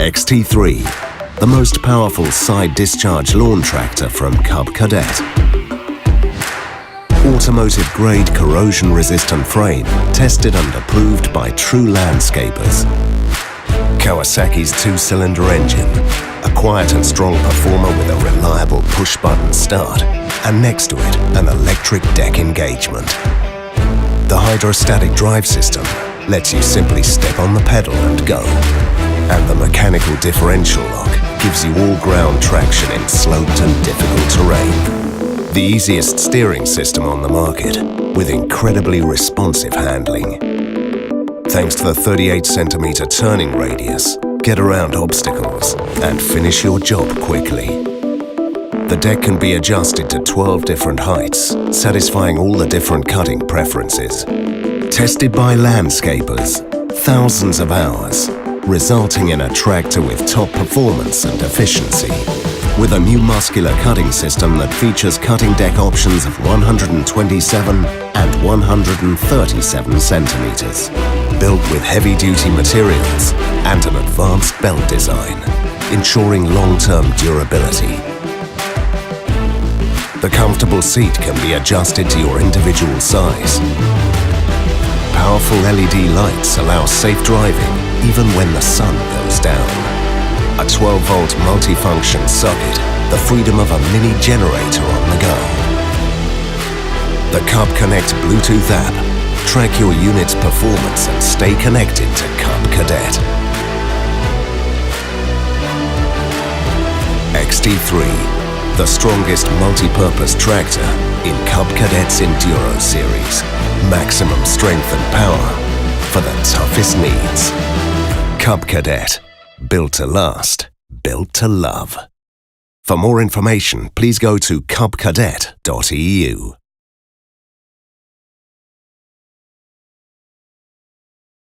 XT3, the most powerful side discharge lawn tractor from Cub Cadet. Automotive-grade corrosion-resistant frame, tested and approved by true landscapers. Kawasaki's two-cylinder engine, a quiet and strong performer with a reliable push-button start, and next to it, an electric deck engagement. The hydrostatic drive system lets you simply step on the pedal and go. And the mechanical differential lock gives you all-ground traction in sloped and difficult terrain. The easiest steering system on the market, with incredibly responsive handling. Thanks to the 38cm turning radius, get around obstacles and finish your job quickly. The deck can be adjusted to 12 different heights, satisfying all the different cutting preferences. Tested by landscapers, thousands of hours, resulting in a tractor with top performance and efficiency. With a new muscular cutting system that features cutting deck options of 127 and 137 centimeters, built with heavy-duty materials and an advanced belt design, ensuring long-term durability. The comfortable seat can be adjusted to your individual size. Powerful LED lights allow safe driving even when the sun goes down. A 12-volt multifunction socket, the freedom of a mini generator on the go. The Cub Connect Bluetooth app. Track your unit's performance and stay connected to Cub Cadet. XT3, the strongest multi-purpose tractor in Cub Cadet's Enduro series. Maximum strength and power for the toughest needs. Cub Cadet, built to last, built to love. For more information, please go to cubcadet.eu.